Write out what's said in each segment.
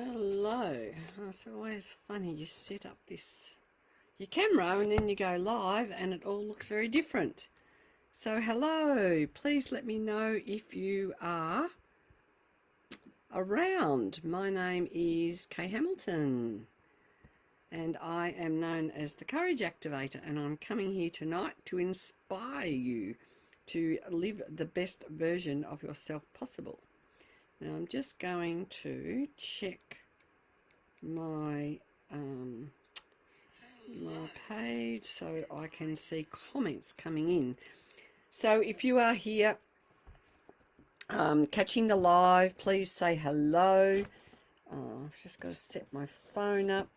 Hello. Oh, it's always funny. You set up your camera and then you go live and it all looks very different. So hello. Please let me know if you are around. My name is Kay Hamilton and I am known as the Courage Activator, and I'm coming here tonight to inspire you to live the best version of yourself possible. Now I'm just going to check my my page so I can see comments coming in. So if you are here catching the live, please say hello. I've just got to set my phone up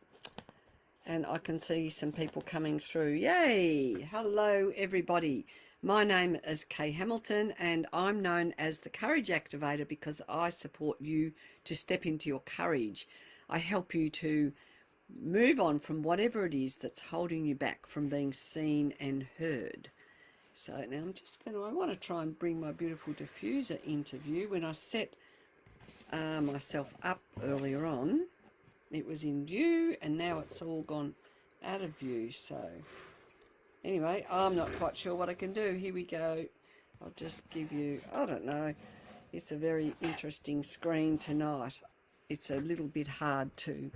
and I can see some people coming through. Yay! Hello everybody. My name is Kay Hamilton and I'm known as the Courage Activator because I support you to step into your courage. I help you to move on from whatever it is that's holding you back from being seen and heard. So now I want to try and bring my beautiful diffuser into view. When I set myself up earlier on, it was in view and now it's all gone out of view. So anyway, I'm not quite sure what I can do. Here we go. I'll just give you, I don't know, it's a very interesting screen tonight. It's a little bit hard to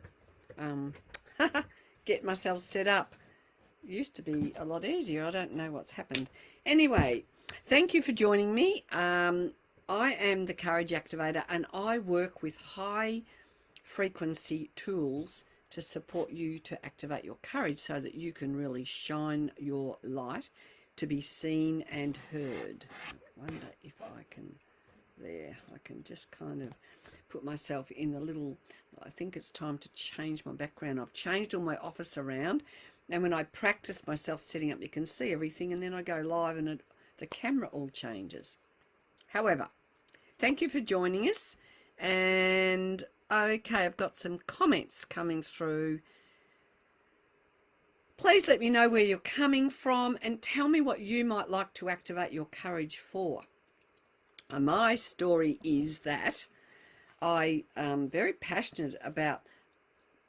get myself set up. It used to be a lot easier. I don't know what's happened. Anyway, thank you for joining me. I am the Courage Activator and I work with high frequency tools to support you to activate your courage so that you can really shine your light to be seen and heard. I wonder if I can, there, I can just kind of put myself in the little, I think it's time to change my background. I've changed all my office around, and when I practice myself setting up, you can see everything, and then I go live and the camera all changes. However, thank you for joining us, and okay, I've got some comments coming through. Please let me know where you're coming from and tell me what you might like to activate your courage for. My story is that I am very passionate about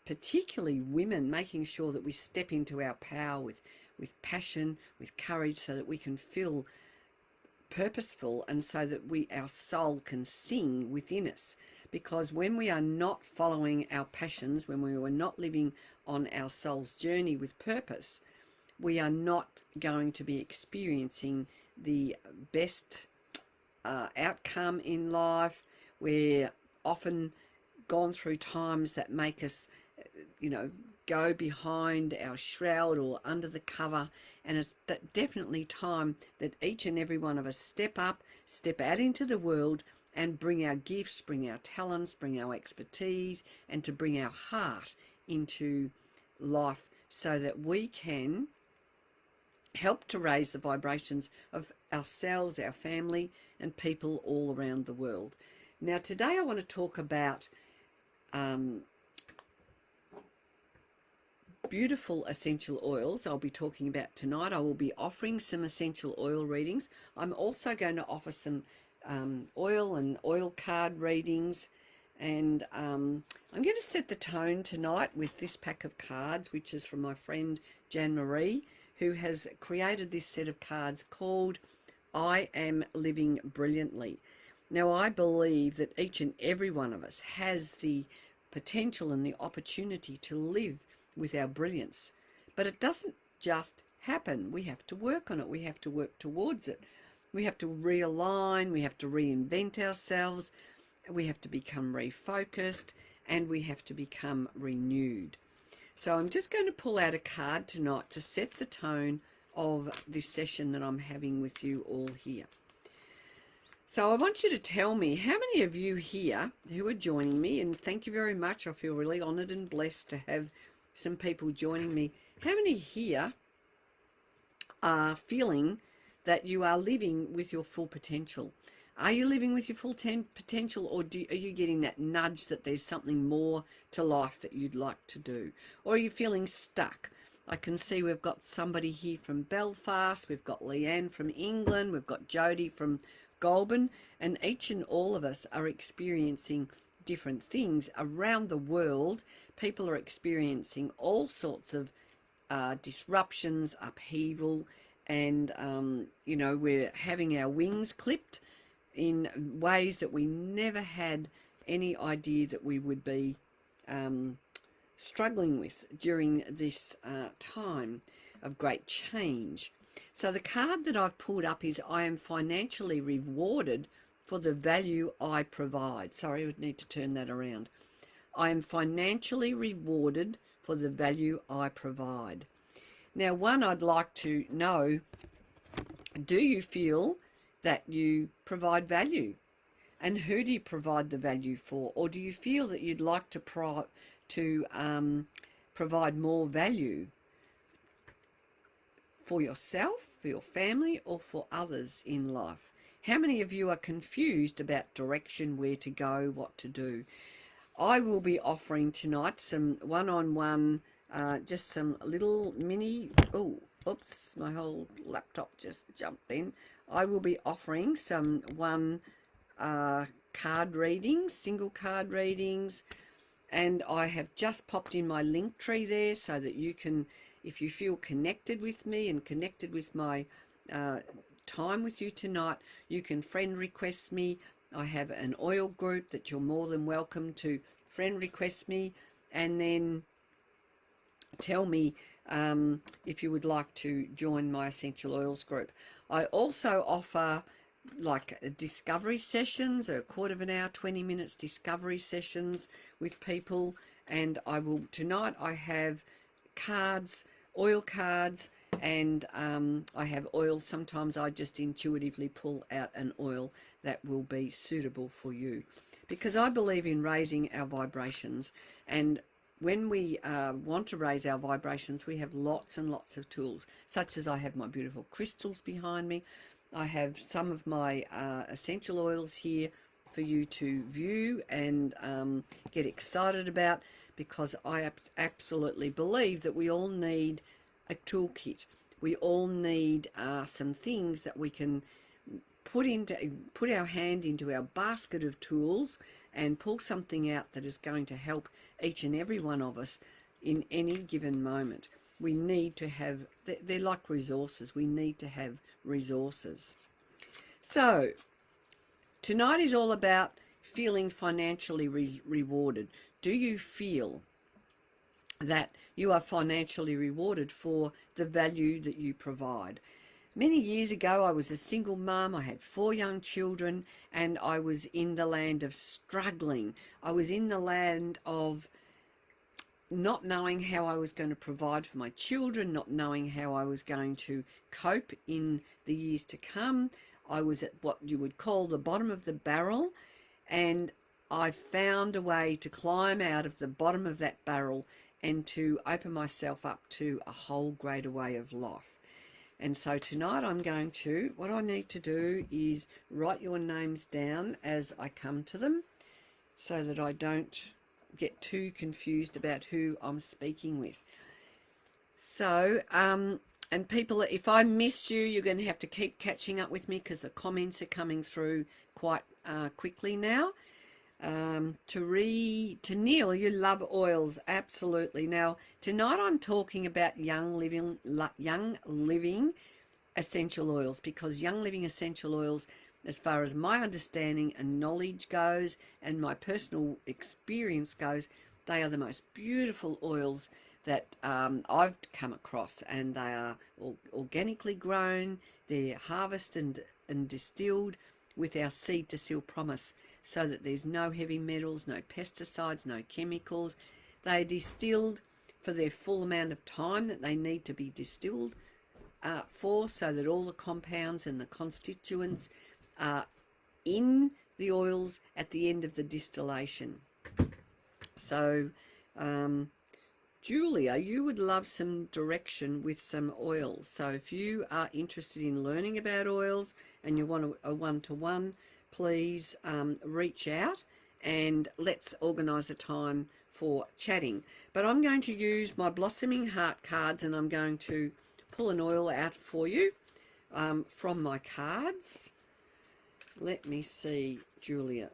particularly women, making sure that we step into our power with passion, with courage, so that we can feel purposeful and so that our soul can sing within us. Because when we are not following our passions, when we are not living on our soul's journey with purpose, we are not going to be experiencing the best outcome in life. We're often gone through times that make us, go behind our shroud or under the cover, and it's definitely time that each and every one of us step up, step out into the world and bring our gifts, bring our talents, bring our expertise, and to bring our heart into life so that we can help to raise the vibrations of ourselves, our family, and people all around the world. Now, today I want to talk about beautiful essential oils. I'll be talking about tonight. I will be offering some essential oil readings. I'm also going to offer some oil and oil card readings, and I'm going to set the tone tonight with this pack of cards, which is from my friend Jan Marie, who has created this set of cards called I Am Living Brilliantly. Now, I believe that each and every one of us has the potential and the opportunity to live with our brilliance, but it doesn't just happen. We have to work on it. We have to work towards it. We have to realign. We have to reinvent ourselves. We have to become refocused, and we have to become renewed. So I'm just going to pull out a card tonight to set the tone of this session that I'm having with you all here. So I want you to tell me how many of you here who are joining me, and thank you very much. I feel really honoured and blessed to have some people joining me. How many here are feeling that you are living with your full potential? Are you living with your full potential, or are you getting that nudge that there's something more to life that you'd like to do? Or are you feeling stuck? I can see we've got somebody here from Belfast, we've got Leanne from England, we've got Jody from Goulburn, and each and all of us are experiencing different things around the world. People are experiencing all sorts of disruptions, upheaval, and we're having our wings clipped in ways that we never had any idea that we would be struggling with during this time of great change. So the card that I've pulled up is I am financially rewarded for the value I provide. Sorry, I would need to turn that around. I am financially rewarded for the value I provide. Now, one, I'd like to know, do you feel that you provide value? And who do you provide the value for? Or do you feel that you'd like to provide more value for yourself, for your family, or for others in life? How many of you are confused about direction, where to go, what to do? I will be offering tonight some one-on-one, just some little mini, oh, oops, my whole laptop just jumped in. I will be offering some card readings, single card readings, and I have just popped in my link tree there so that you can, if you feel connected with me and connected with my time with you tonight, you can friend request me. I have an oil group that you're more than welcome to friend request me, and then tell me if you would like to join my essential oils group. I also offer like discovery sessions, a quarter of an hour, 20 minutes discovery sessions with people. And tonight I have cards, oil cards, and I have oils. Sometimes I just intuitively pull out an oil that will be suitable for you, because I believe in raising our vibrations. And when we want to raise our vibrations, we have lots and lots of tools, such as I have my beautiful crystals behind me. I have some of my essential oils here for you to view and get excited about, because I absolutely believe that we all need a toolkit. We all need some things that we can put our hand into our basket of tools and pull something out that is going to help each and every one of us in any given moment. We need to have, they're like resources. We need to have resources. So tonight is all about feeling financially rewarded. Do you feel that you are financially rewarded for the value that you provide? Many years ago, I was a single mum. I had 4 young children, and I was in the land of struggling. I was in the land of not knowing how I was going to provide for my children, not knowing how I was going to cope in the years to come. I was at what you would call the bottom of the barrel, and I found a way to climb out of the bottom of that barrel and to open myself up to a whole greater way of life. And so tonight what I need to do is write your names down as I come to them, so that I don't get too confused about who I'm speaking with. So, and people, if I miss you, you're going to have to keep catching up with me, because the comments are coming through quite quickly now. To Neil, you love oils, absolutely. Now tonight I'm talking about young living essential oils, because young living essential oils, as far as my understanding and knowledge goes and my personal experience goes, they are the most beautiful oils that I've come across, and they are organically grown. They're harvested and distilled with our seed to seal promise, so that there's no heavy metals, no pesticides, no chemicals. They are distilled for their full amount of time that they need to be distilled for, so that all the compounds and the constituents are in the oils at the end of the distillation. So Julia, you would love some direction with some oils. So if you are interested in learning about oils and you want a one-to-one, please reach out and let's organise a time for chatting. But I'm going to use my Blossoming Heart cards, and I'm going to pull an oil out for you from my cards. Let me see, Julia.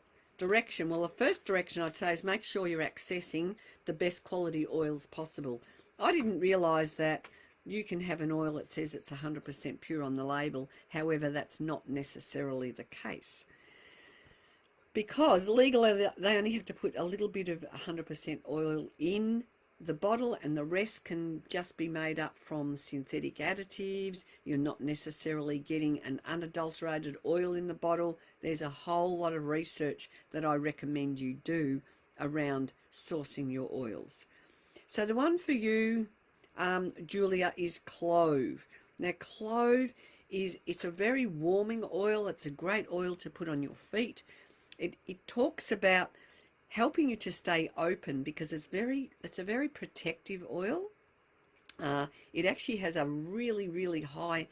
direction. Well, the first direction I'd say is make sure you're accessing the best quality oils possible. I didn't realise that you can have an oil that says it's 100% pure on the label. However, that's not necessarily the case. Because legally they only have to put a little bit of 100% oil in the bottle, and the rest can just be made up from synthetic additives. You're not necessarily getting an unadulterated oil in the bottle. There's a whole lot of research that I recommend you do around sourcing your oils. So the one for you, Julia, is Clove. Now, Clove it's a very warming oil. It's a great oil to put on your feet. It talks about helping you to stay open because it's a very protective oil. It actually has a really, really high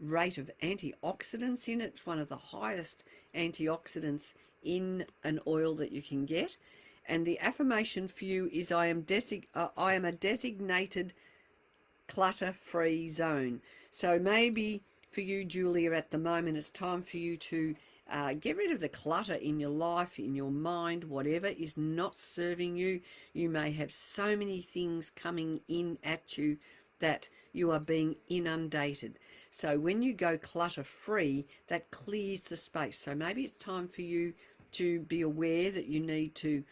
rate of antioxidants in it. It's one of the highest antioxidants in an oil that you can get. And the affirmation for you is I am a designated clutter-free zone. So maybe for you, Julia, at the moment it's time for you to get rid of the clutter in your life, in your mind, whatever is not serving you. You may have so many things coming in at you that you are being inundated. So when you go clutter-free, that clears the space. So maybe it's time for you to be aware that you need to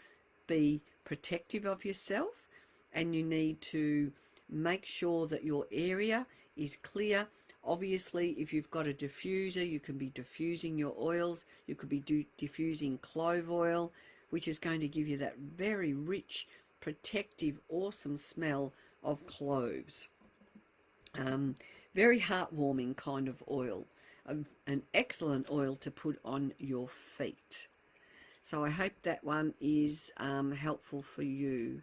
be protective of yourself, and you need to make sure that your area is clear. Obviously, if you've got a diffuser, you can be diffusing your oils. You could be diffusing clove oil, which is going to give you that very rich, protective, awesome smell of cloves. Very heartwarming kind of oil. An excellent oil to put on your feet. So I hope that one is helpful for you.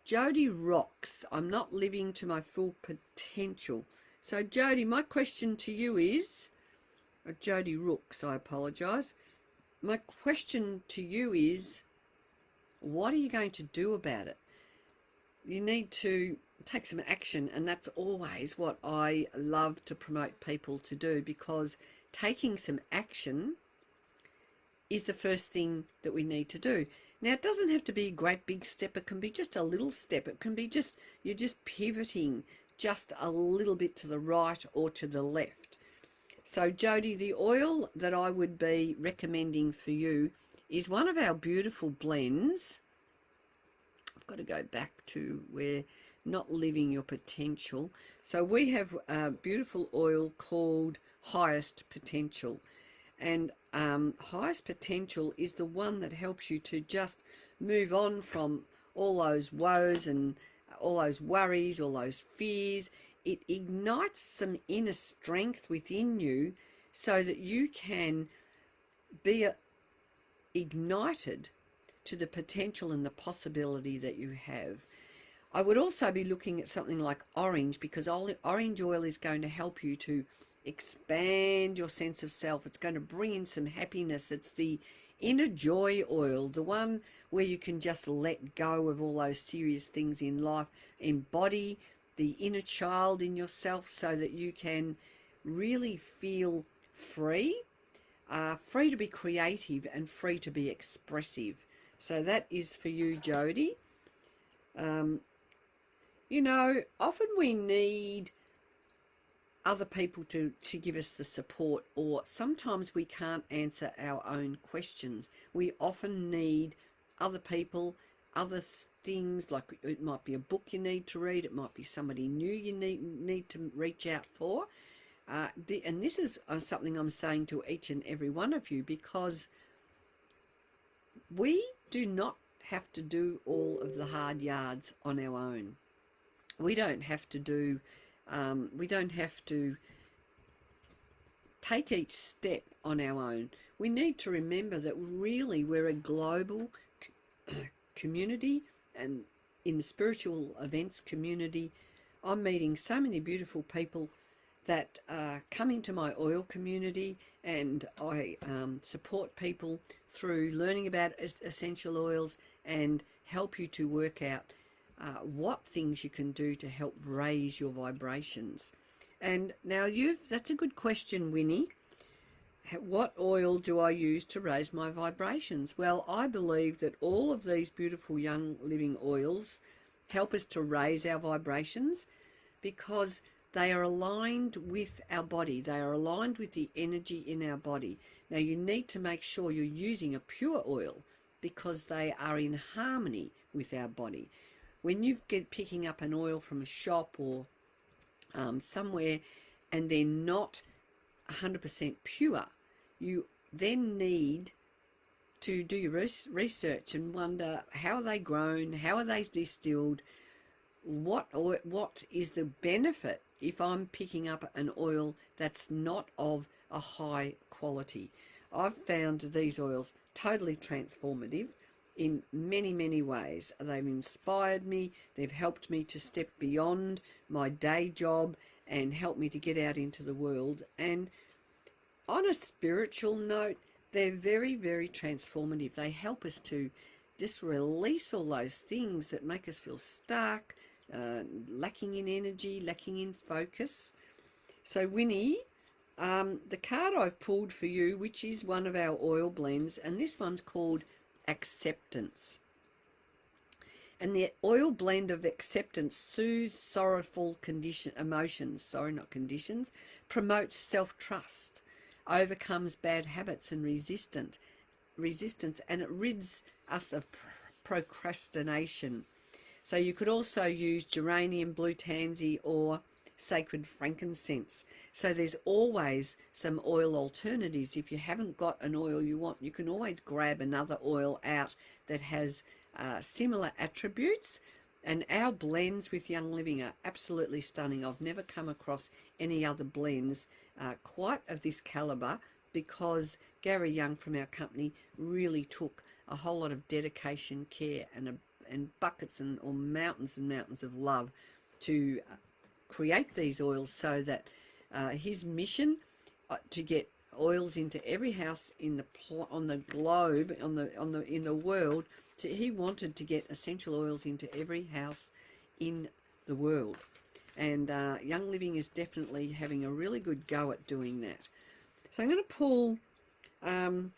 Jody rocks. I'm not living to my full potential. So Jody, my question to you is, Jody Rooks, I apologise. My question to you is, what are you going to do about it? You need to take some action, and that's always what I love to promote people to do, because taking some action is the first thing that we need to do. Now, it doesn't have to be a great big step. It can be just a little step. It can be just, you're just pivoting just a little bit to the right or to the left. So Jody, the oil that I would be recommending for you is one of our beautiful blends. I've got to go back to where not living your potential. So we have a beautiful oil called Highest Potential. And Highest Potential is the one that helps you to just move on from all those woes and all those worries, all those fears. It ignites some inner strength within you so that you can be ignited to the potential and the possibility that you have. I would also be looking at something like orange, because orange oil is going to help you to expand your sense of self. It's going to bring in some happiness. It's the inner joy oil, the one where you can just let go of all those serious things in life, embody the inner child in yourself so that you can really feel free, free to be creative and free to be expressive. So that is for you, Jody. You know, often we need other people to give us the support, or sometimes we can't answer our own questions. We often need other people, other things, like it might be a book you need to read, it might be somebody new you need to reach out for. And this is something I'm saying to each and every one of you, because we do not have to do all of the hard yards on our own. We don't have to do we don't have to take each step on our own. We need to remember that really we're a global community, and in the spiritual events community, I'm meeting so many beautiful people that come into my oil community, and I support people through learning about essential oils and help you to work out what things you can do to help raise your vibrations. And now that's a good question, Winnie. what oil do I use to raise my vibrations? Well, I believe that all of these beautiful young living oils help us to raise our vibrations because they are aligned with our body. They are aligned with the energy in our body. Now, you need to make sure you're using a pure oil because they are in harmony with our body. When you get picking up an oil from a shop or somewhere and they're not 100% pure, you then need to do your research and wonder, how are they grown, how are they distilled, what is the benefit if I'm picking up an oil that's not of a high quality. I've found these oils totally transformative in many, many ways. They've inspired me, they've helped me to step beyond my day job and helped me to get out into the world. And on a spiritual note, they're very, very transformative. They help us to just release all those things that make us feel stuck, lacking in energy, lacking in focus. So Winnie, the card I've pulled for you, which is one of our oil blends, and this one's called Acceptance. And the oil blend of acceptance soothes sorrowful emotions, promotes self-trust, overcomes bad habits and resistance, and it rids us of procrastination. So you could also use geranium, blue tansy, or sacred frankincense. So there's always some oil alternatives. If you haven't got an oil you want, you can always grab another oil out that has similar attributes. And our blends with Young Living are absolutely stunning. I've never come across any other blends quite of this calibre, because Gary Young from our company really took a whole lot of dedication, care, and buckets or mountains and mountains of love to create these oils, so that his mission to get oils into every house on the globe, in the world. He wanted to get essential oils into every house in the world, and Young Living is definitely having a really good go at doing that. So I'm going to pull. I'm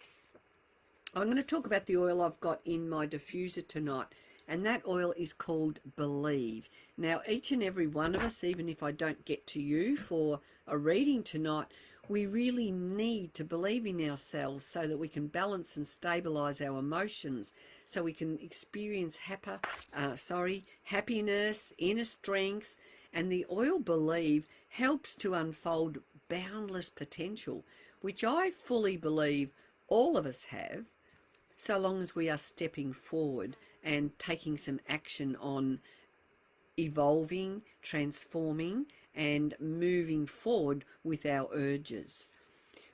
going to talk about the oil I've got in my diffuser tonight, and that oil is called Believe. Now, each and every one of us, even if I don't get to you for a reading tonight, we really need to believe in ourselves so that we can balance and stabilize our emotions, so we can experience happiness, inner strength. And the oil Believe helps to unfold boundless potential, which I fully believe all of us have, so long as we are stepping forward and taking some action on evolving, transforming, and moving forward with our urges.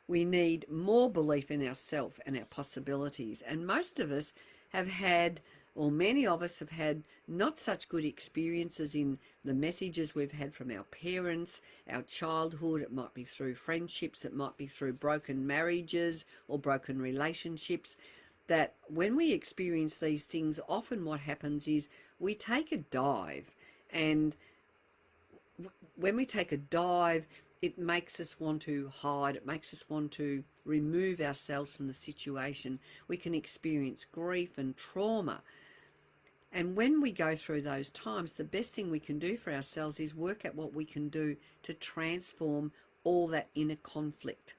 We need more belief in ourselves and our possibilities. And most of us have had, or many of us have had, not such good experiences in the messages we've had from our parents, our childhood. It might be through friendships, it might be through broken marriages or broken relationships, that when we experience these things, often what happens is we take a dive. And when we take a dive, it makes us want to hide. It makes us want to remove ourselves from the situation. We can experience grief and trauma. And when we go through those times, the best thing we can do for ourselves is work out what we can do to transform all that inner conflict.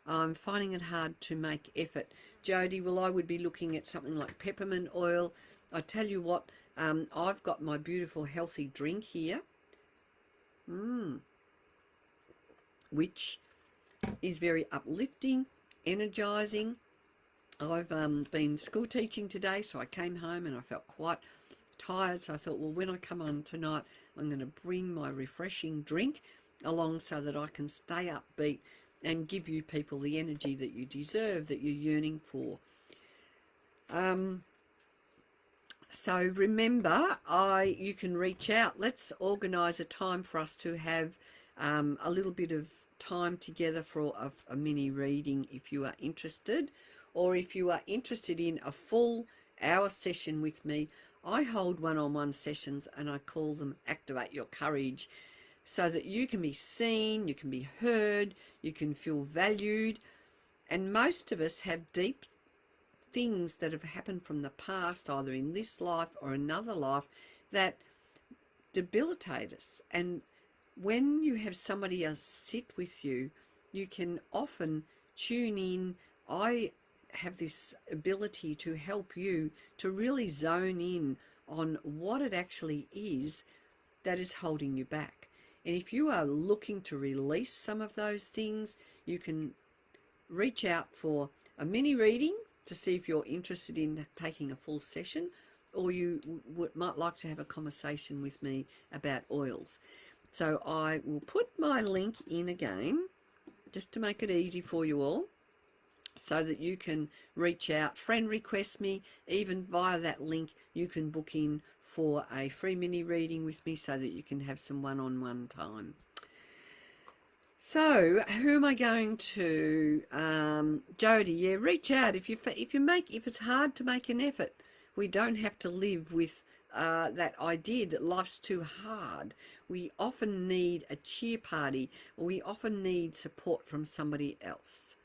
I'm finding it hard to make effort. Jody, well, I would be looking at something like peppermint oil. I tell you what, I've got my beautiful healthy drink here, which is very uplifting, energizing. I've been school teaching today, so I came home and I felt quite tired. So I thought, well, when I come on tonight, I'm going to bring my refreshing drink along so that I can stay upbeat and give you people the energy that you deserve, that you're yearning for. So remember, you can reach out. Let's organise a time for us to have a little bit of time together for a mini reading if you are interested, or if you are interested in a full hour session with me. I hold one-on-one sessions and I call them Activate Your Courage, so that you can be seen, you can be heard, you can feel valued, And most of us have deep things that have happened from the past, either in this life or another life, that debilitate us. And when you have somebody else sit with you, you can often tune in. I have this ability to help you to really zone in on what it actually is that is holding you back. And if you are looking to release some of those things, you can reach out for a mini reading to see if you're interested in taking a full session, or you might like to have a conversation with me about oils. So I will put my link in again just to make it easy for you all, so that you can reach out, friend request me, even via that link you can book in for a free mini reading with me so that you can have some one-on-one time. So who am I going to? Jody, yeah, reach out if it's hard to make an effort. We don't have to live with that idea that life's too hard. We often need a cheer party, or we often need support from somebody else.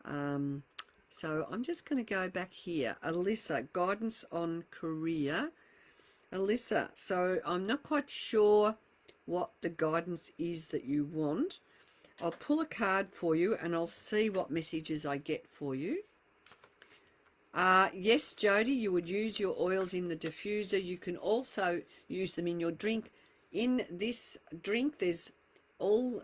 So I'm just going to go back here. Alyssa, guidance on career. Alyssa, so I'm not quite sure what the guidance is that you want. I'll pull a card for you and I'll see what messages I get for you. Yes, Jody, you would use your oils in the diffuser. You can also use them in your drink. In this drink, there's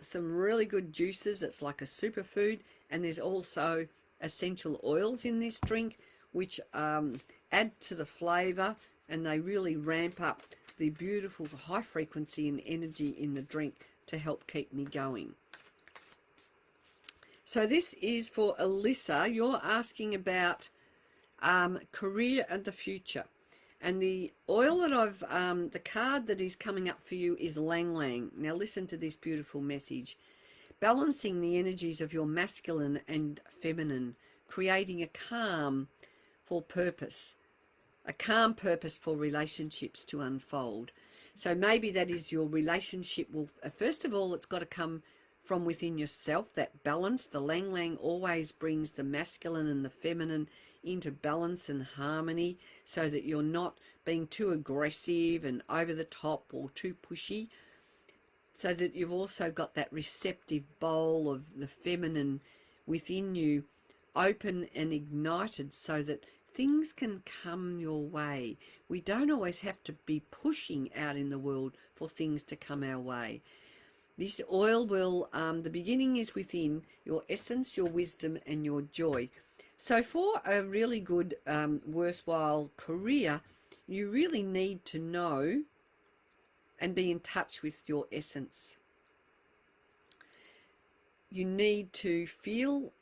some really good juices. It's like a superfood. And there's also essential oils in this drink, which add to the flavour, and they really ramp up the beautiful high frequency and energy in the drink to help keep me going. So this is for Alyssa. You're asking about career and the future. And the oil that the card that is coming up for you is Lang Lang. Now listen to this beautiful message. Balancing the energies of your masculine and feminine, creating a calm for purpose, a calm purpose for relationships to unfold. So maybe that is your relationship. Well, first of all, it's got to come from within yourself, that balance. The Lang Lang always brings the masculine and the feminine into balance and harmony, so that you're not being too aggressive and over the top or too pushy, so that you've also got that receptive bowl of the feminine within you open and ignited, so that things can come your way. We don't always have to be pushing out in the world for things to come our way. This oil will, the beginning is within your essence, your wisdom and your joy. So for a really good, worthwhile career, you really need to know and be in touch with your essence. You need to feel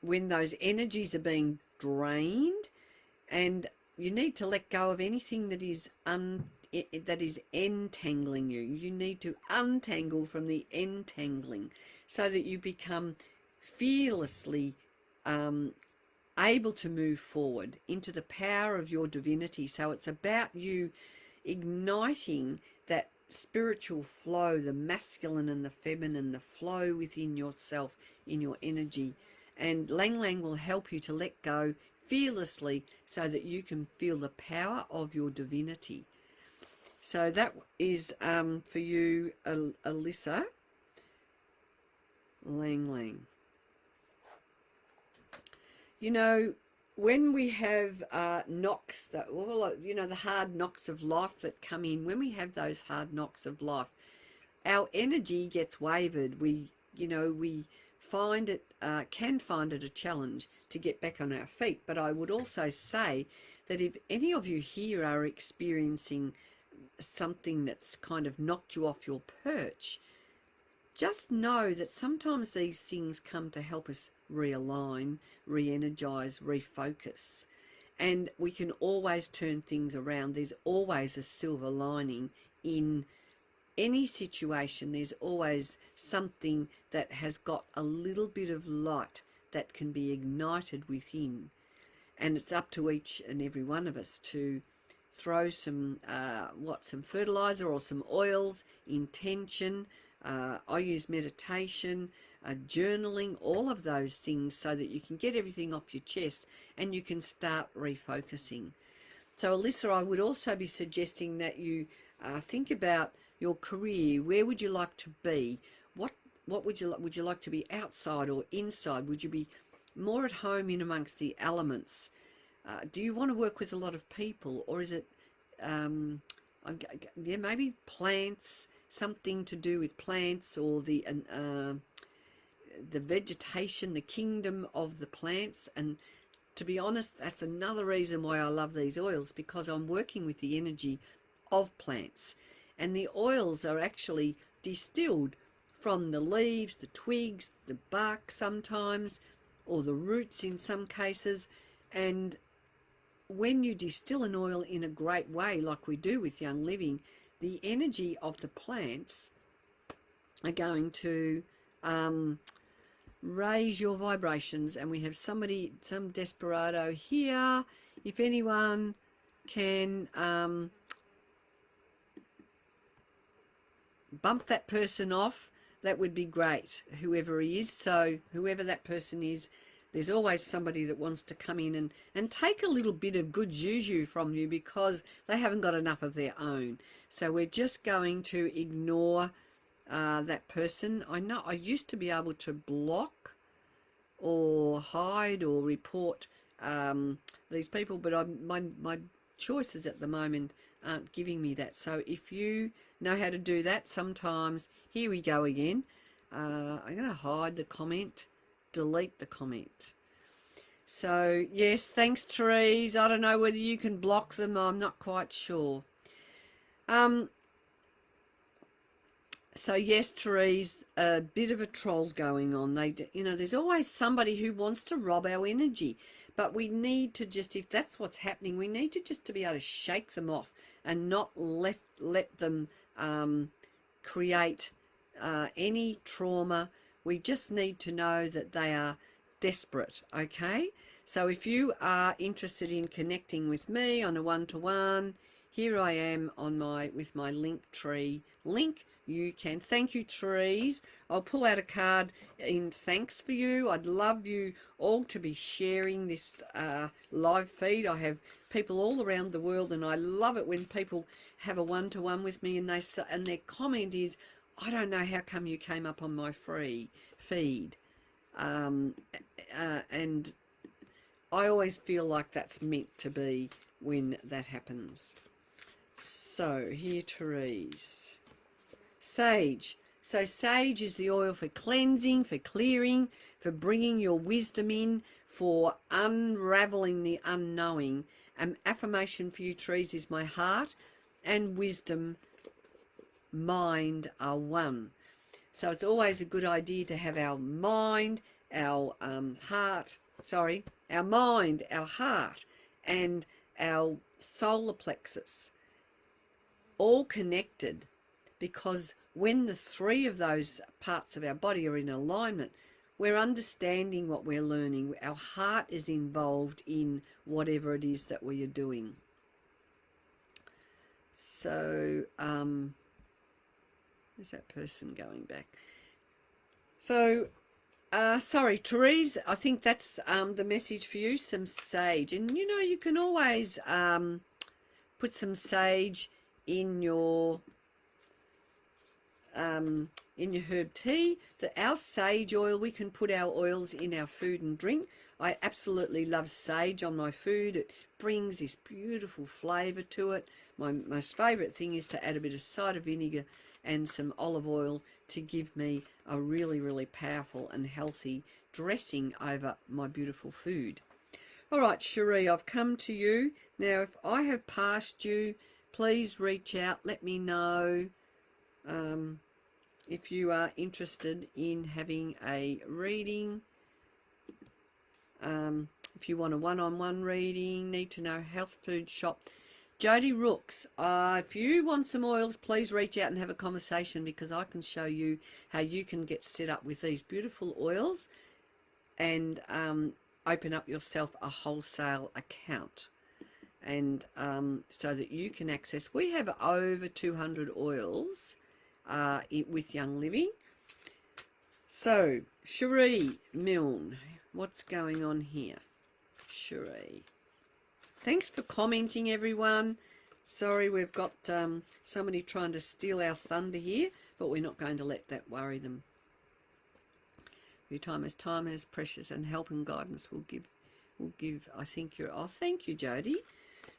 when those energies are being drained, and you need to let go of anything that is entangling you. You need to untangle from the entangling, so that you become fearlessly able to move forward into the power of your divinity. So it's about you igniting that spiritual flow, the masculine and the feminine, the flow within yourself, in your energy. And Lang Lang will help you to let go fearlessly, so that you can feel the power of your divinity. So that is for you, Alyssa. Lang Lang. You know, when we have knocks, the hard knocks of life that come in, when we have those hard knocks of life, our energy gets wavered. We find it, can find it a challenge to get back on our feet. But I would also say that if any of you here are experiencing something that's kind of knocked you off your perch, just know that sometimes these things come to help us realign, re-energize, refocus. And we can always turn things around. There's always a silver lining in any situation. There's always something that has got a little bit of light that can be ignited within. And it's up to each and every one of us to throw some fertilizer or some oils, intention, I use meditation, journaling, all of those things so that you can get everything off your chest and you can start refocusing. So Alyssa, I would also be suggesting that you think about your career. Where would you like to be? What would you like to be, outside or inside? Would you be more at home in amongst the elements? Do you want to work with a lot of people, or is it yeah, maybe plants, something to do with plants, or the vegetation, the kingdom of the plants? And to be honest, that's another reason why I love these oils, because I'm working with the energy of plants, and the oils are actually distilled from the leaves, the twigs, the bark sometimes, or the roots in some cases. And when you distill an oil in a great way, like we do with Young Living, the energy of the plants are going to raise your vibrations. And we have somebody, some desperado here. If anyone can bump that person off, that would be great, whoever he is. So whoever that person is, there's always somebody that wants to come in and take a little bit of good juju from you, because they haven't got enough of their own. So we're just going to ignore that person. I know I used to be able to block or hide or report these people, but my choices at the moment aren't giving me that. So if you know how to do that, sometimes, here we go again. I'm going to hide the comment, delete the comment. So yes, thanks Therese. I don't know whether you can block them, I'm not quite sure. So yes, Therese, a bit of a troll going on. There's always somebody who wants to rob our energy, but we need to just, if that's what's happening, we need to just to be able to shake them off and not let them create any trauma. We just need to know that they are desperate. Okay, so if you are interested in connecting with me on a one-to-one, here I am on with my link tree link. You can. Thank you, Therese. I'll pull out a card in thanks for you. I'd love you all to be sharing this live feed. I have people all around the world, and I love it when people have a one-to-one with me, and their comment is, I don't know how come you came up on my free feed. And I always feel like that's meant to be when that happens. So here, Therese. Sage. So sage is the oil for cleansing, for clearing, for bringing your wisdom in, for unraveling the unknowing. An affirmation for you, Therese, is my heart and wisdom, mind are one. So it's always a good idea to have our mind, our mind, our heart, and our solar plexus all connected, because when the three of those parts of our body are in alignment, we're understanding what we're learning. Our heart is involved in whatever it is that we are doing. So, is that person going back? So, sorry, Therese, I think that's the message for you, some sage. And, you can always put some sage in your herb tea. Our sage oil, we can put our oils in our food and drink. I absolutely love sage on my food. It brings this beautiful flavour to it. My most favourite thing is to add a bit of cider vinegar and some olive oil to give me a really, really powerful and healthy dressing over my beautiful food. All right, Cherie, I've come to you. Now, if I have passed you, please reach out. Let me know if you are interested in having a reading. If you want a one-on-one reading, need to know health food shop. Jody Rooks, if you want some oils, please reach out and have a conversation, because I can show you how you can get set up with these beautiful oils and open up yourself a wholesale account, and so that you can access. We have over 200 oils with Young Living. So, Cherie Milne, what's going on here? Cherie. Thanks for commenting, everyone. Sorry, we've got somebody trying to steal our thunder here, but we're not going to let that worry them. Your time is precious, and help and guidance will give. I think you're. Oh, thank you, Jody.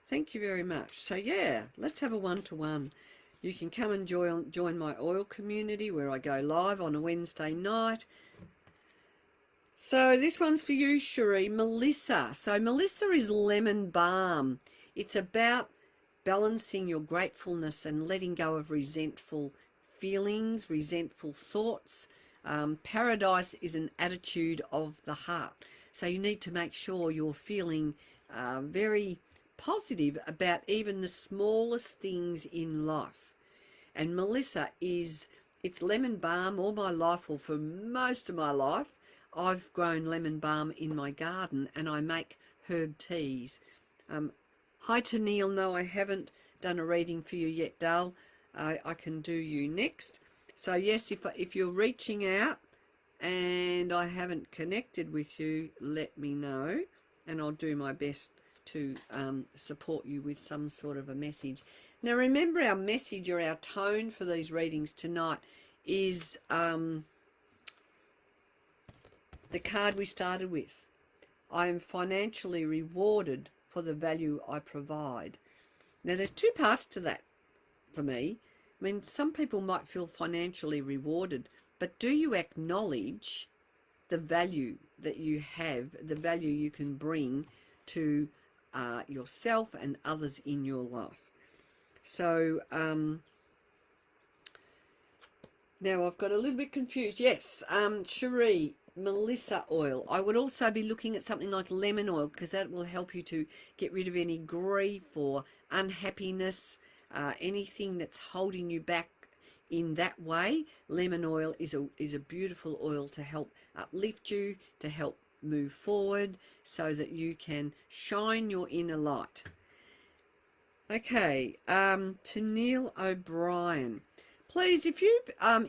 Thank you very much. So yeah, let's have a one-to-one. You can come and join my oil community where I go live on a Wednesday night. So this one's for you, Cherie. Melissa. So Melissa is lemon balm. It's about balancing your gratefulness and letting go of resentful feelings, resentful thoughts. Paradise is an attitude of the heart. So you need to make sure you're feeling very positive about even the smallest things in life. And Melissa it's lemon balm all my life, or for most of my life. I've grown lemon balm in my garden, and I make herb teas. Hi to Neil. No, I haven't done a reading for you yet, Dale. I can do you next. So yes, if you're reaching out and I haven't connected with you, let me know, and I'll do my best to support you with some sort of a message. Now remember, our message or our tone for these readings tonight is the card we started with. I am financially rewarded for the value I provide. Now there's two parts to that for me. I mean, some people might feel financially rewarded, but do you acknowledge the value that you have, the value you can bring to yourself and others in your life? So now I've got a little bit confused. Yes, Cherie, Melissa oil. I would also be looking at something like lemon oil, because that will help you to get rid of any grief or unhappiness, anything that's holding you back in that way. Lemon oil is a beautiful oil to help uplift you, to help move forward, so that you can shine your inner light. Okay, to Neil O'Brien. Please, if you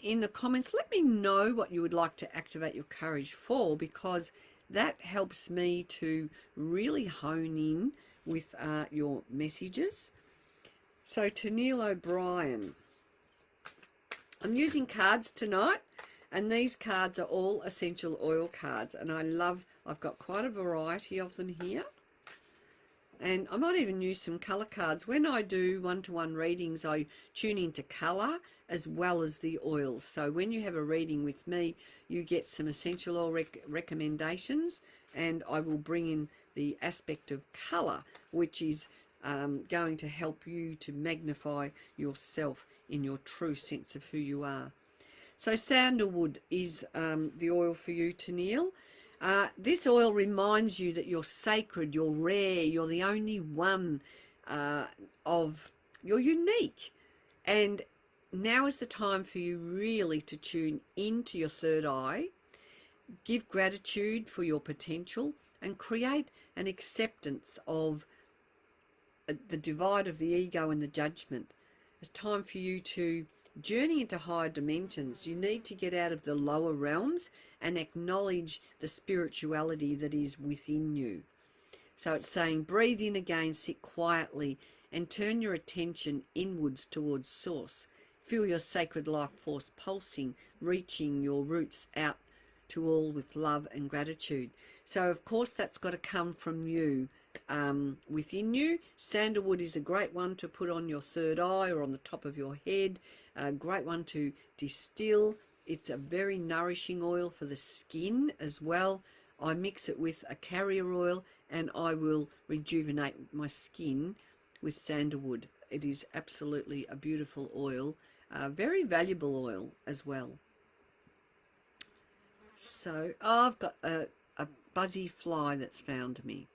in the comments, let me know what you would like to activate your courage for, because that helps me to really hone in with your messages. So to Neil O'Brien, I'm using cards tonight, and these cards are all essential oil cards, and I've got quite a variety of them here. And I might even use some colour cards. When I do one-to-one readings, I tune into colour as well as the oils. So when you have a reading with me, you get some essential oil recommendations, and I will bring in the aspect of colour, which is going to help you to magnify yourself in your true sense of who you are. So Sandalwood is the oil for you, Tennille. This oil reminds you that you're sacred, you're rare, you're the only one you're unique. And now is the time for you really to tune into your third eye, give gratitude for your potential, and create an acceptance of the divide of the ego and the judgment. It's time for you to journey into higher dimensions. You need to get out of the lower realms and acknowledge the spirituality that is within you. So it's saying, breathe in again, sit quietly, and turn your attention inwards towards source. Feel your sacred life force pulsing, reaching your roots out to all with love and gratitude. So of course that's got to come from you, within you. Sandalwood is a great one to put on your third eye or on the top of your head. A great one to distill. It's a very nourishing oil for the skin as well. I mix it with a carrier oil, and I will rejuvenate my skin with sandalwood. It is absolutely a beautiful oil, very valuable oil as well. So I've got a buzzy fly that's found me.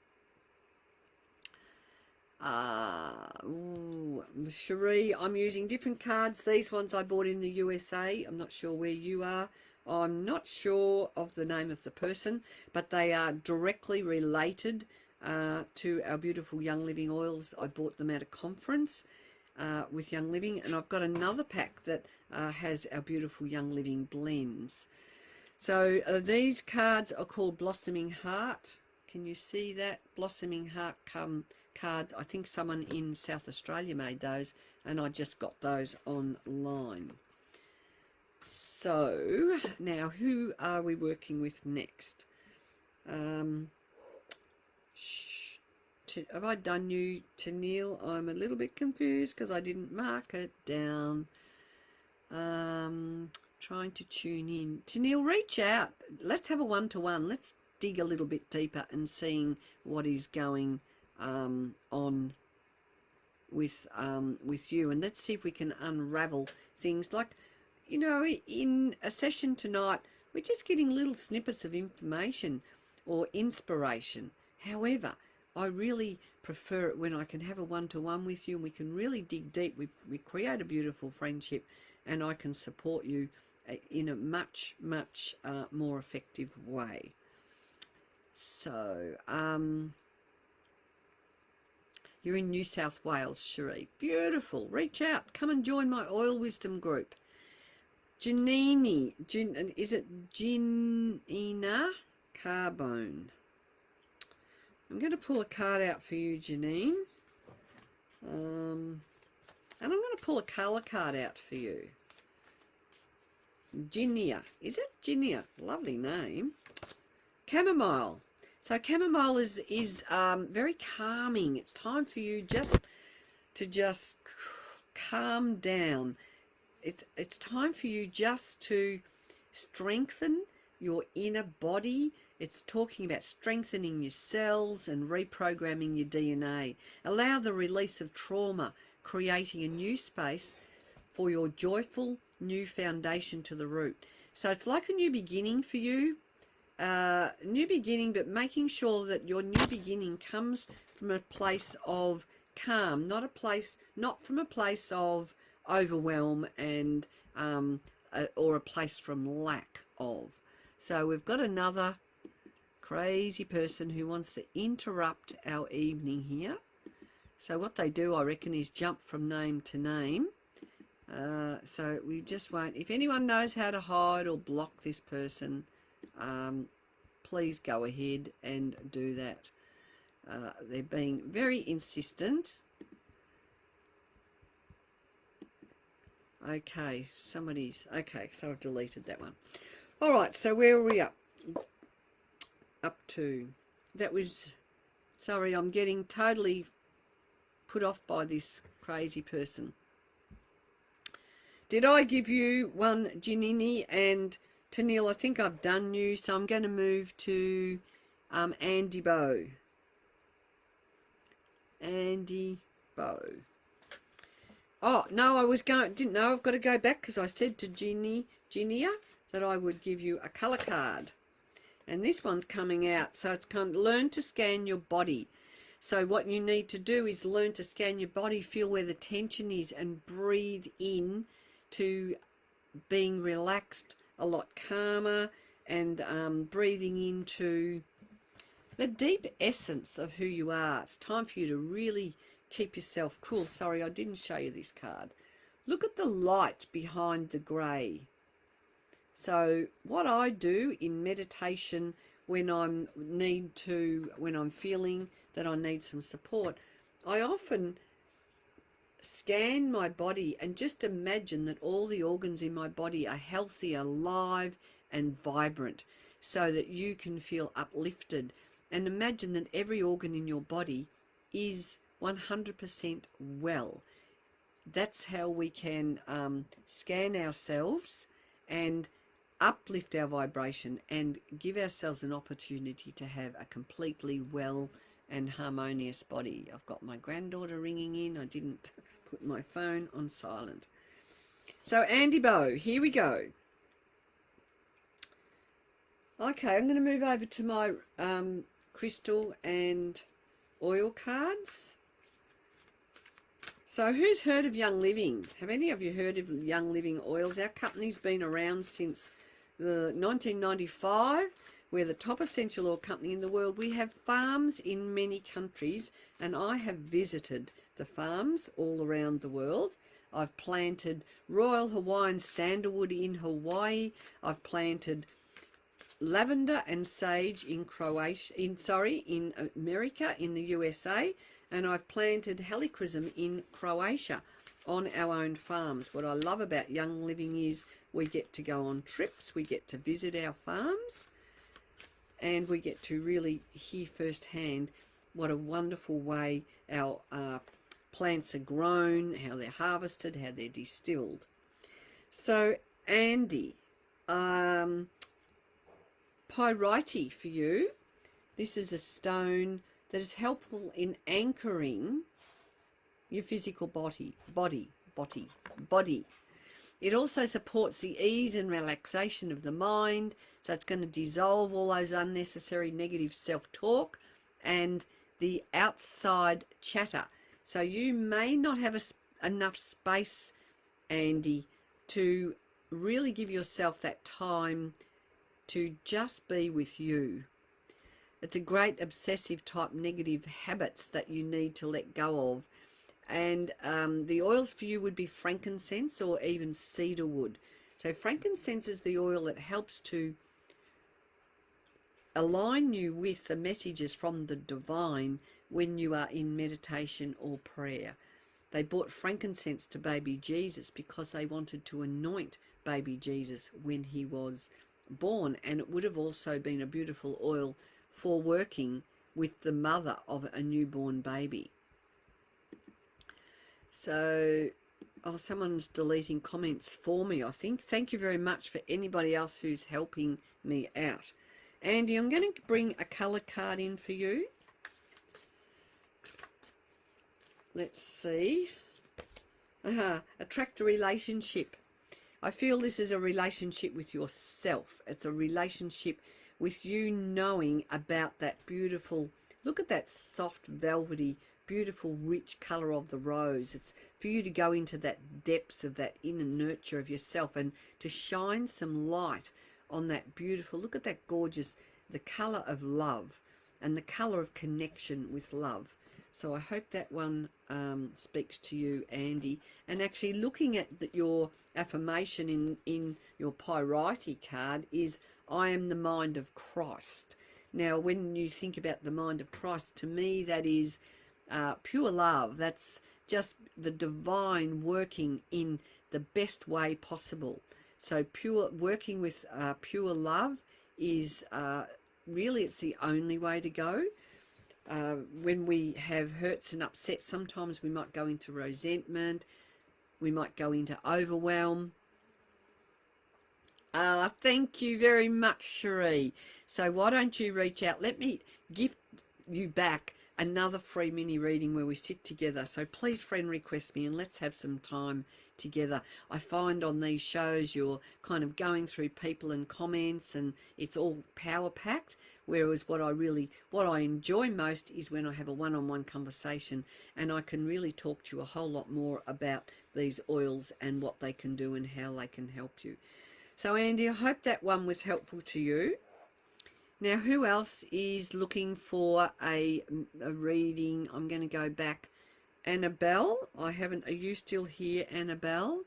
Cherie, I'm using different cards. These ones I bought in the USA. I'm not sure where you are. I'm not sure of the name of the person, but they are directly related to our beautiful Young Living oils. I bought them at a conference, with Young Living, and I've got another pack that has our beautiful Young Living blends. So these cards are called Blossoming Heart. Can you see that? Blossoming Heart cards. I think someone in South Australia made those, and I just got those online. So now who are we working with next? Have I done you, Tennille? I'm a little bit confused because I didn't mark it down. Trying to tune in. Tennille, reach out. Let's have a one-to-one. Let's dig a little bit deeper and seeing what is going on with you, and let's see if we can unravel things. Like, you know, in a session tonight, we're just getting little snippets of information or inspiration. However, I really prefer it when I can have a one-to-one with you and we can really dig deep. We create a beautiful friendship, and I can support you in a much more effective way. So you're in New South Wales, Cherie. Beautiful. Reach out. Come and join my Oil Wisdom group. Janini, is it Ginina Carbone? I'm going to pull a card out for you, Janine. And I'm going to pull a colour card out for you. Ginia. Is it Ginia? Lovely name. Chamomile. So chamomile is very calming. It's time for you to calm down. It's time for you just to strengthen your inner body. It's talking about strengthening your cells and reprogramming your DNA. Allow the release of trauma, creating a new space for your joyful new foundation to the root. So it's like a new beginning for you. New beginning, but making sure that your new beginning comes from a place of calm, not from a place of overwhelm and or a place from lack of. So we've got another crazy person who wants to interrupt our evening here. So what they do, I reckon, is jump from name to name. So we just won't. If anyone knows how to hide or block this person, please go ahead and do that. They're being very insistent. Okay, so I've deleted that one. All right, so where are we up to? That was, sorry, I'm getting totally put off by this crazy person. Did I give you one, Ginini and Tennille? I think I've done you, so I'm going to move to Andy Bow. Andy Bow. Oh, no, didn't know. I've got to go back because I said to Ginia that I would give you a colour card. And this one's coming out. So it's learn to scan your body. So what you need to do is learn to scan your body, feel where the tension is, and breathe in to being relaxed, a lot calmer, and breathing into the deep essence of who you are. It's time for you to really keep yourself cool. Sorry, I didn't show you this card. Look at the light behind the grey. So what I do in meditation when I'm feeling that I need some support, I often scan my body and just imagine that all the organs in my body are healthy, alive and vibrant, so that you can feel uplifted. And imagine that every organ in your body is 100% well. That's how we can scan ourselves and uplift our vibration and give ourselves an opportunity to have a completely well and harmonious body. I've got my granddaughter ringing in. I didn't put my phone on silent. So Andy Bow, here we go. Okay, I'm going to move over to my crystal and oil cards. So who's heard of Young Living? Have any of you heard of Young Living Oils? Our company's been around since 1995. We're the top essential oil company in the world. We have farms in many countries, and I have visited the farms all around the world. I've planted Royal Hawaiian Sandalwood in Hawaii. I've planted lavender and sage in in America, in the USA, and I've planted helichrysum in Croatia on our own farms. What I love about Young Living is we get to go on trips, we get to visit our farms, and we get to really hear firsthand what a wonderful way our plants are grown, how they're harvested, how they're distilled. So, Andy, pyrite for you. This is a stone that is helpful in anchoring your physical body. It also supports the ease and relaxation of the mind, so it's going to dissolve all those unnecessary negative self-talk and the outside chatter. So you may not have enough space, Andy, to really give yourself that time to just be with you. It's a great obsessive type negative habits that you need to let go of. And the oils for you would be frankincense or even cedarwood. So frankincense is the oil that helps to align you with the messages from the divine when you are in meditation or prayer. They brought frankincense to baby Jesus because they wanted to anoint baby Jesus when he was born, and it would have also been a beautiful oil for working with the mother of a newborn baby. So, someone's deleting comments for me, I think. Thank you very much for anybody else who's helping me out. Andy, I'm going to bring a colour card in for you. Let's see. Attract a relationship. I feel this is a relationship with yourself. It's a relationship with you knowing about that beautiful, look at that soft, velvety, beautiful, rich colour of the rose. It's for you to go into that depths of that inner nurture of yourself and to shine some light on that beautiful, look at that gorgeous, the colour of love and the colour of connection with love. So I hope that one speaks to you, Andy. And actually looking at your affirmation in your pyrite card is, I am the mind of Christ. Now, when you think about the mind of Christ, to me that is pure love. That's just the divine working in the best way possible. So working with pure love is really, it's the only way to go. When we have hurts and upsets, sometimes we might go into resentment, we might go into overwhelm. Thank you very much, Cherie. So why don't you reach out? Let me gift you back another free mini reading where we sit together. So please friend request me and let's have some time together. I find on these shows you're kind of going through people and comments and it's all power packed, whereas what I enjoy most is when I have a one-on-one conversation and I can really talk to you a whole lot more about these oils and what they can do and how they can help you. So Andy, I hope that one was helpful to you. Now, who else is looking for a reading? I'm going to go back. Annabelle, are you still here, Annabelle?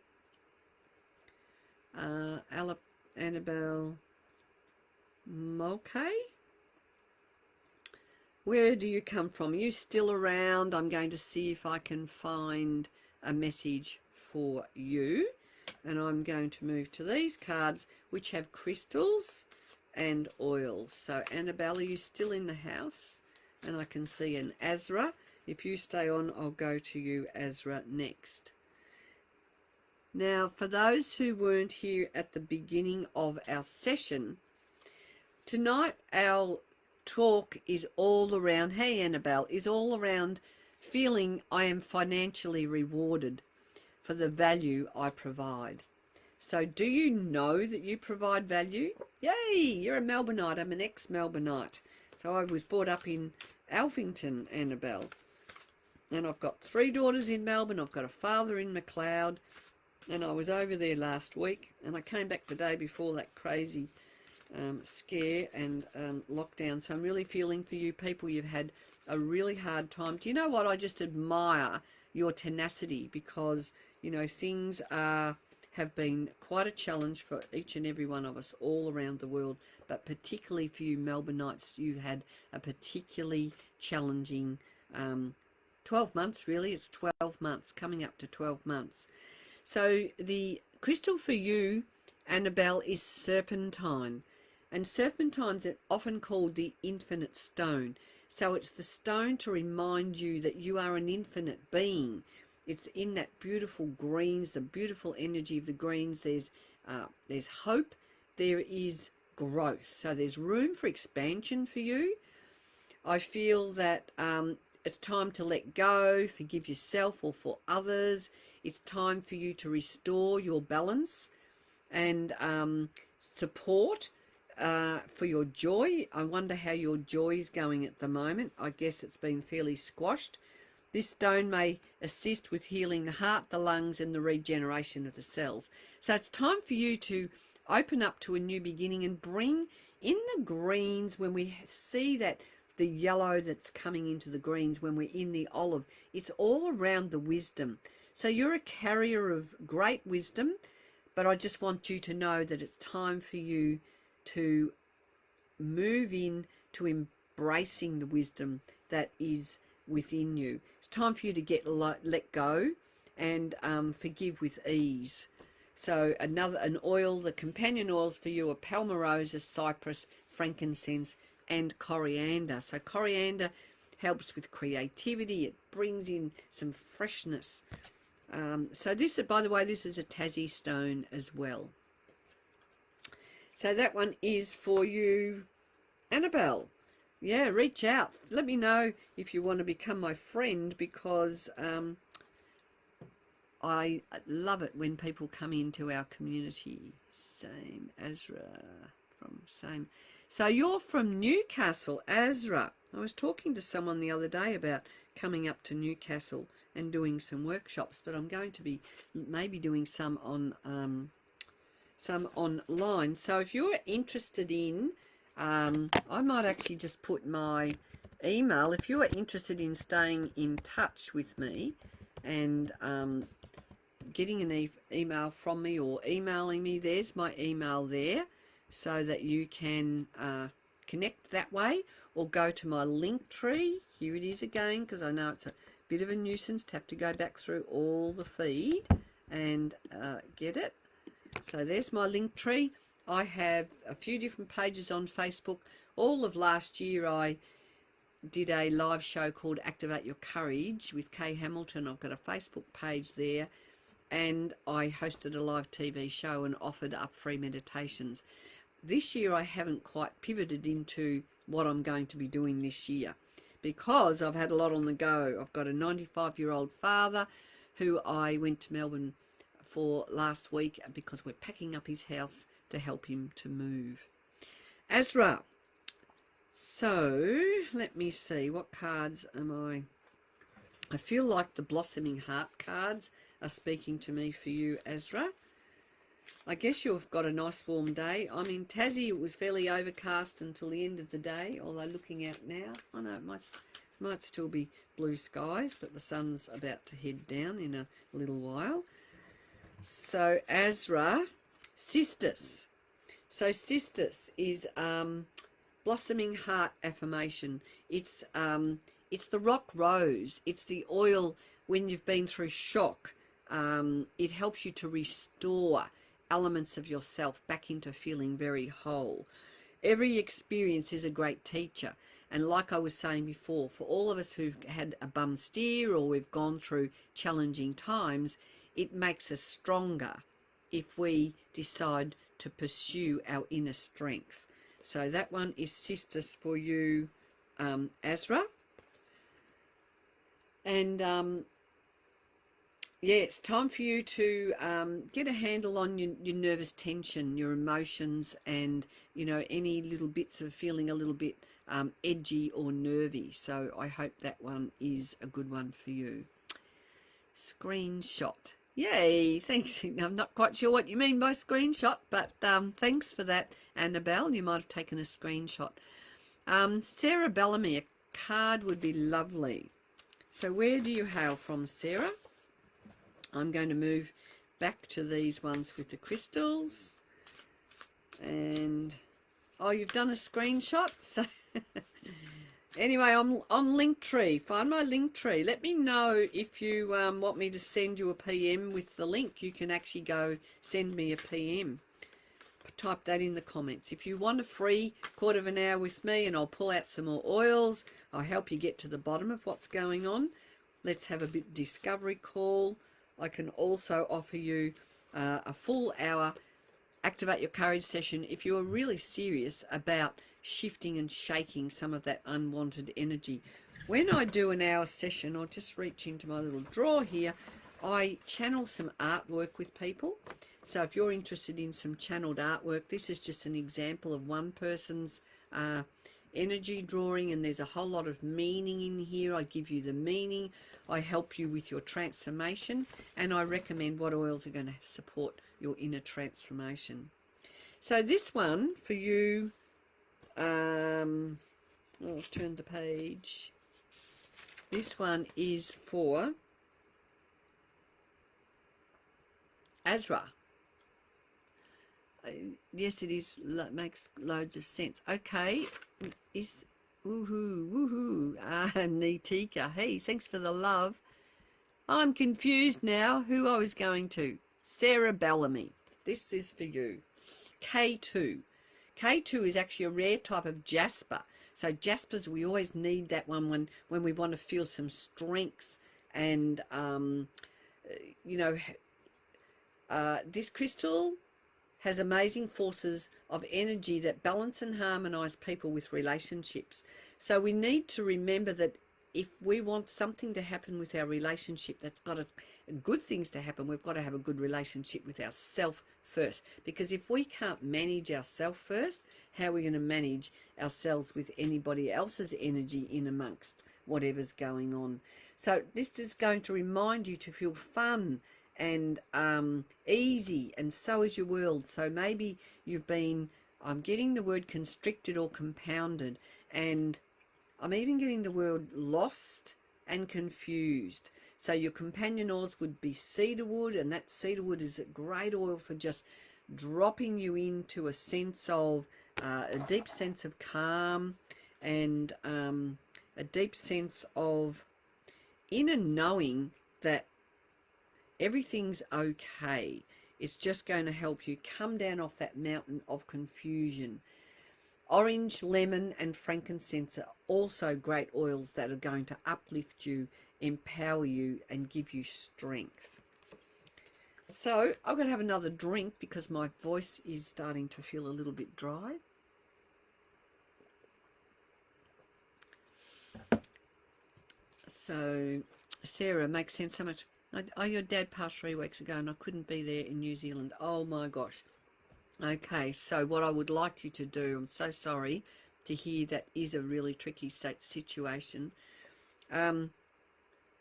Annabelle Mulcahy? Where do you come from? Are you still around? I'm going to see if I can find a message for you. And I'm going to move to these cards, which have crystals and oils. So Annabelle, are you still in the house? And I can see an Azra. If you stay on, I'll go to you, Azra, next. Now, for those who weren't here at the beginning of our session, tonight our talk is all around, hey Annabelle, is all around feeling I am financially rewarded for the value I provide. So do you know that you provide value? Yay, you're a Melbourneite. I'm an ex-Melbourneite. So I was brought up in Alphington, Annabelle. And I've got 3 daughters in Melbourne. I've got a father in McLeod. And I was over there last week. And I came back the day before that crazy scare and lockdown. So I'm really feeling for you people. You've had a really hard time. Do you know what? I just admire your tenacity, because you know things have been quite a challenge for each and every one of us all around the world, but particularly for you Melbourneites, you had a particularly challenging 12 months. Really, it's 12 months, coming up to 12 months. So the crystal for you, Annabelle, is serpentine. And serpentine's often called the infinite stone. So it's the stone to remind you that you are an infinite being. It's in that beautiful greens, the beautiful energy of the greens. There's hope. There is growth. So there's room for expansion for you. I feel that it's time to let go, forgive yourself or for others. It's time for you to restore your balance and support for your joy. I wonder how your joy is going at the moment. I guess it's been fairly squashed. This stone may assist with healing the heart, the lungs, and the regeneration of the cells. So it's time for you to open up to a new beginning and bring in the greens. When we see that the yellow that's coming into the greens, when we're in the olive, it's all around the wisdom. So you're a carrier of great wisdom, but I just want you to know that it's time for you to move in to embracing the wisdom that is within you. It's time for you to let go and forgive with ease. So an oil, the companion oils for you are palmarosa, cypress, frankincense, and coriander. So coriander helps with creativity. It brings in some freshness. So this, by the way, this is a Tassie stone as well. So that one is for you, Annabelle. Yeah, reach out. Let me know if you want to become my friend, because I love it when people come into our community. Same, Azra from Same. So you're from Newcastle, Azra. I was talking to someone the other day about coming up to Newcastle and doing some workshops, but I'm going to be maybe doing some online. So if you're interested in, I might actually just put my email. If you are interested in staying in touch with me and getting an email from me or emailing me, there's my email there, so that you can connect that way, or go to my link tree. Here it is again, because I know it's a bit of a nuisance to have to go back through all the feed and get it. So there's my link tree. I have a few different pages on Facebook. All of last year I did a live show called Activate Your Courage with Kay Hamilton. I've got a Facebook page there, and I hosted a live TV show and offered up free meditations. This year I haven't quite pivoted into what I'm going to be doing this year, because I've had a lot on the go. I've got a 95-year-old father who I went to Melbourne for last week because we're packing up his house to help him to move. Azra. So let me see, what cards am I feel like the blossoming heart cards are speaking to me for you, Azra. I guess you've got a nice warm day. I'm in Tassie. It was fairly overcast until the end of the day, although looking out now, I know it might still be blue skies, but the sun's about to head down in a little while. So Azra, cistus. So cistus is blossoming heart affirmation. It's the rock rose. It's the oil when you've been through shock. It helps you to restore elements of yourself back into feeling very whole. Every experience is a great teacher. And like I was saying before, for all of us who've had a bum steer or we've gone through challenging times, it makes us stronger if we decide to pursue our inner strength. So that one is cistus for you, Azra. And yeah, it's time for you to get a handle on your nervous tension, your emotions, and, you know, any little bits of feeling a little bit edgy or nervy. So I hope that one is a good one for you. Screenshot. Yay, thanks. I'm not quite sure what you mean by screenshot, but thanks for that, Annabelle. You might have taken a screenshot. Sarah Bellamy, a card would be lovely. So where do you hail from, Sarah? I'm going to move back to these ones with the crystals. And, oh, you've done a screenshot? So anyway, I'm on Linktree. Find my Linktree. Let me know if you want me to send you a PM with the link. You can actually go send me a PM. Type that in the comments. If you want a free quarter of an hour with me, and I'll pull out some more oils, I'll help you get to the bottom of what's going on. Let's have a bit discovery call. I can also offer you a full hour activate your courage session if you are really serious about shifting and shaking some of that unwanted energy. When I do an hour session, I'll just reach into my little drawer here, I channel some artwork with people. So if you're interested in some channeled artwork, this is just an example of one person's energy drawing, and there's a whole lot of meaning in here. I give you the meaning, I help you with your transformation, and I recommend what oils are going to support your inner transformation. So this one for you, I'll turn the page. This one is for Azra. Yes, it is. Makes loads of sense. Okay, is woohoo. Nitika. Hey, thanks for the love. I'm confused now who I was going to. Sarah Bellamy. This is for you. K2. K2 is actually a rare type of jasper. So jaspers, we always need that one when we want to feel some strength. And, this crystal has amazing forces of energy that balance and harmonize people with relationships. So we need to remember that if we want something to happen with our relationship, that's got good things to happen, we've got to have a good relationship with ourselves first. Because if we can't manage ourselves first, how are we going to manage ourselves with anybody else's energy in amongst whatever's going on? So this is going to remind you to feel fun and easy, and so is your world. So maybe you've been, I'm getting the word constricted or compounded, and I'm even getting the word lost and confused. So your companion oils would be cedarwood, and that cedarwood is a great oil for just dropping you into a sense of a deep sense of calm, and a deep sense of inner knowing that everything's okay. It's just going to help you come down off that mountain of confusion. Orange, lemon, and frankincense are also great oils that are going to uplift you, empower you, and give you strength. So I'm going to have another drink because my voice is starting to feel a little bit dry. So, Sarah, makes sense so much. Your dad passed 3 weeks ago and I couldn't be there in New Zealand. Oh my gosh. Okay, so what I would like you to do, I'm so sorry to hear that is a really tricky situation. I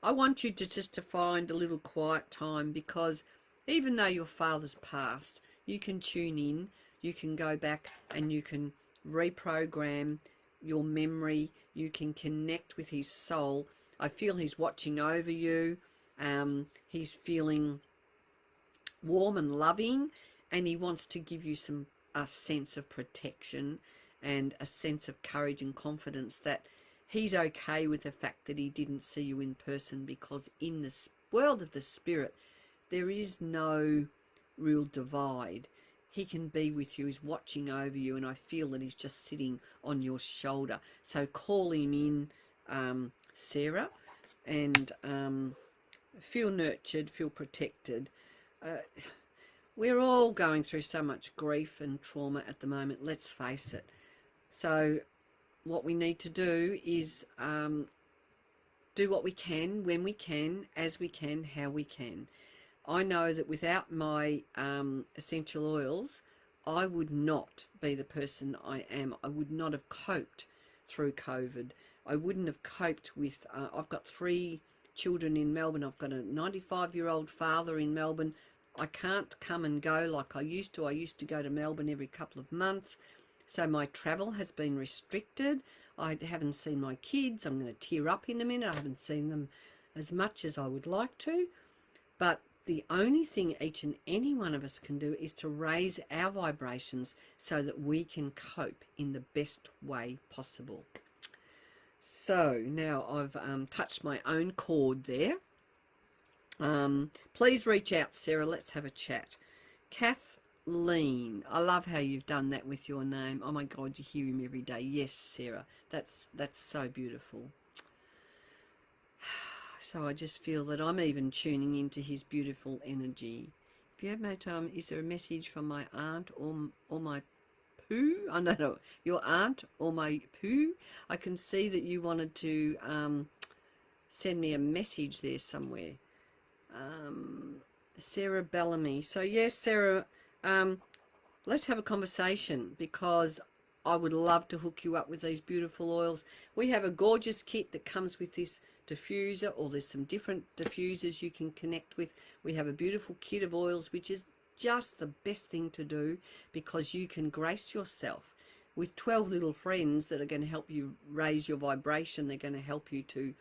want you to just to find a little quiet time, because even though your father's passed, you can tune in, you can go back and you can reprogram your memory, you can connect with his soul. I feel he's watching over you. He's feeling warm and loving, and he wants to give you a sense of protection and a sense of courage and confidence that he's okay with the fact that he didn't see you in person, because in the world of the spirit there is no real divide. He can be with you, he's watching over you, and I feel that he's just sitting on your shoulder. So call him in, Sarah, and feel nurtured, feel protected. We're all going through so much grief and trauma at the moment, let's face it. So what we need to do is do what we can, when we can, as we can, how we can. I know that without my essential oils, I would not be the person I am. I would not have coped through COVID. I wouldn't have coped with, I've got 3 children in Melbourne. I've got a 95-year-old father in Melbourne. I can't come and go like I used to. I used to go to Melbourne every couple of months. So my travel has been restricted. I haven't seen my kids. I'm going to tear up in a minute. I haven't seen them as much as I would like to. But the only thing each and any one of us can do is to raise our vibrations so that we can cope in the best way possible. So now I've touched my own chord there. Please reach out, Sarah. Let's have a chat. Kathleen, I love how you've done that with your name. Oh my God, you hear him every day. Yes, Sarah, that's so beautiful. So I just feel that I'm even tuning into his beautiful energy. If you have no time, is there a message from my aunt or my poo? I don't know, your aunt or my poo? I can see that you wanted to send me a message there somewhere. Sarah Bellamy. So yes, Sarah, let's have a conversation, because I would love to hook you up with these beautiful oils. We have a gorgeous kit that comes with this diffuser, or there's some different diffusers you can connect with. We have a beautiful kit of oils, which is just the best thing to do, because you can grace yourself with 12 little friends that are going to help you raise your vibration. They're going to help you to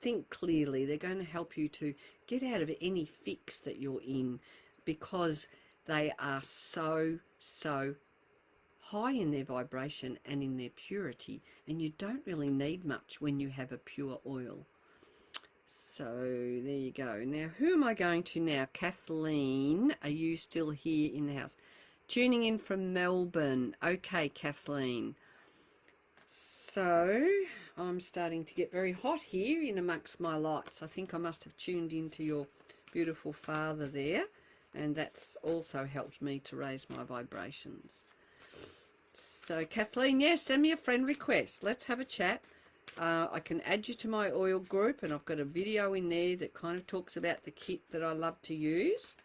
think clearly. They're going to help you to get out of any fix that you're in, because they are so high in their vibration and in their purity, and you don't really need much when you have a pure oil. So there you go. Now, who am I going to now? Kathleen, are you still here in the house? Tuning in from Melbourne. Okay, Kathleen. So I'm starting to get very hot here in amongst my lights. I think I must have tuned into your beautiful father there, and that's also helped me to raise my vibrations. So Kathleen, yes, send me a friend request. Let's have a chat. I can add you to my oil group, and I've got a video in there that kind of talks about the kit that I love to use,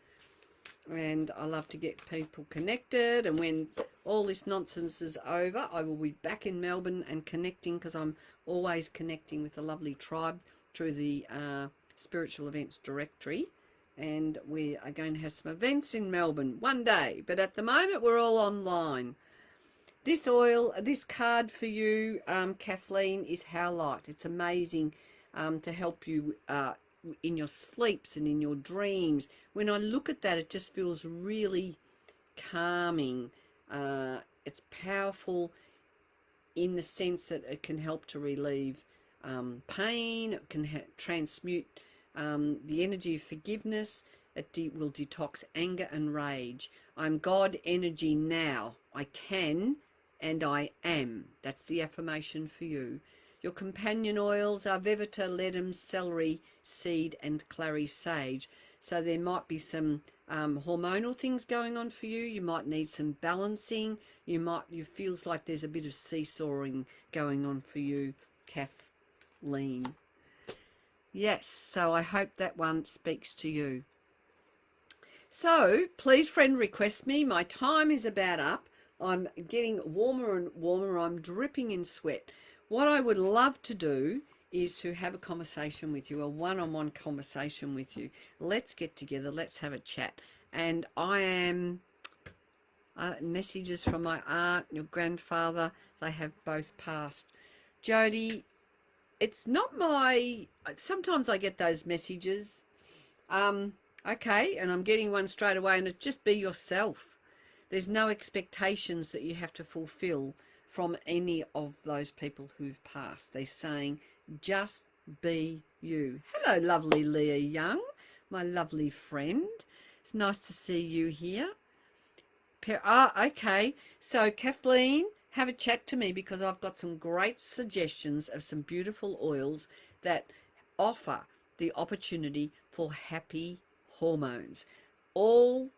and I love to get people connected. And when all this nonsense is over, I will be back in Melbourne and connecting, because I'm always connecting with a lovely tribe through the spiritual events directory, and we are going to have some events in Melbourne one day, but at the moment we're all online. This oil, this card for you, Kathleen, is How Light. It's amazing to help you in your sleeps and in your dreams. When I look at that, it just feels really calming. It's powerful in the sense that it can help to relieve pain. It can transmute the energy of forgiveness. It will detox anger and rage. I'm God energy now. I can and I am. That's the affirmation for you. Your companion oils are Vevita, Ledum, Celery, Seed and Clary Sage. So there might be some hormonal things going on for you. You might need some balancing. You feels like there's a bit of seesawing going on for you, Kathleen. Yes, so I hope that one speaks to you. So please friend request me. My time is about up. I'm getting warmer and warmer. I'm dripping in sweat. What I would love to do is to have a conversation with you, a one-on-one conversation with you. Let's get together. Let's have a chat. And I am messages from my aunt, your grandfather. They have both passed. Jody, it's not my... Sometimes I get those messages. Okay, and I'm getting one straight away, and it's just be yourself. There's no expectations that you have to fulfill from any of those people who've passed. They're saying, just be you. Hello, lovely Leah Young, my lovely friend. It's nice to see you here. Okay. So, Kathleen, have a chat to me, because I've got some great suggestions of some beautiful oils that offer the opportunity for happy hormones. All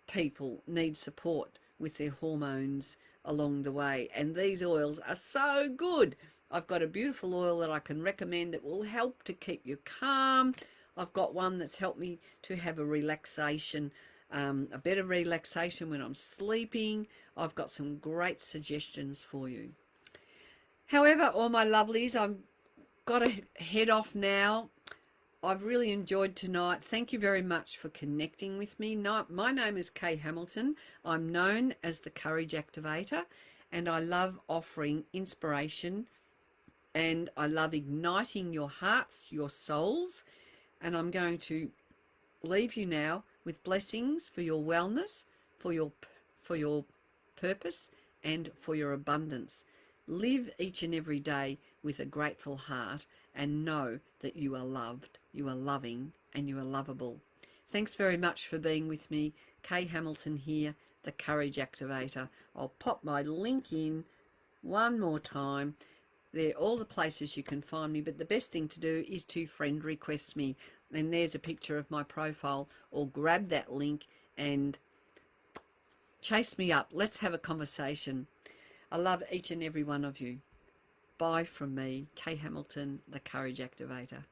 people need support with their hormones along the way, and these oils are so good. I've got a beautiful oil that I can recommend that will help to keep you calm. I've got one that's helped me to have a relaxation, a better relaxation when I'm sleeping. I've got some great suggestions for you. However, all my lovelies, I've got to head off now. I've really enjoyed tonight. Thank you very much for connecting with me. My name is Kay Hamilton. I'm known as the Courage Activator, and I love offering inspiration, and I love igniting your hearts, your souls. And I'm going to leave you now with blessings for your wellness, for your purpose, and for your abundance. Live each and every day with a grateful heart and know that you are loved, you are loving, and you are lovable. Thanks very much for being with me. Kay Hamilton here, the Courage Activator. I'll pop my link in one more time. They're all the places you can find me, but the best thing to do is to friend request me. And there's a picture of my profile, or grab that link and chase me up. Let's have a conversation. I love each and every one of you. Bye from me, Kay Hamilton, the Courage Activator.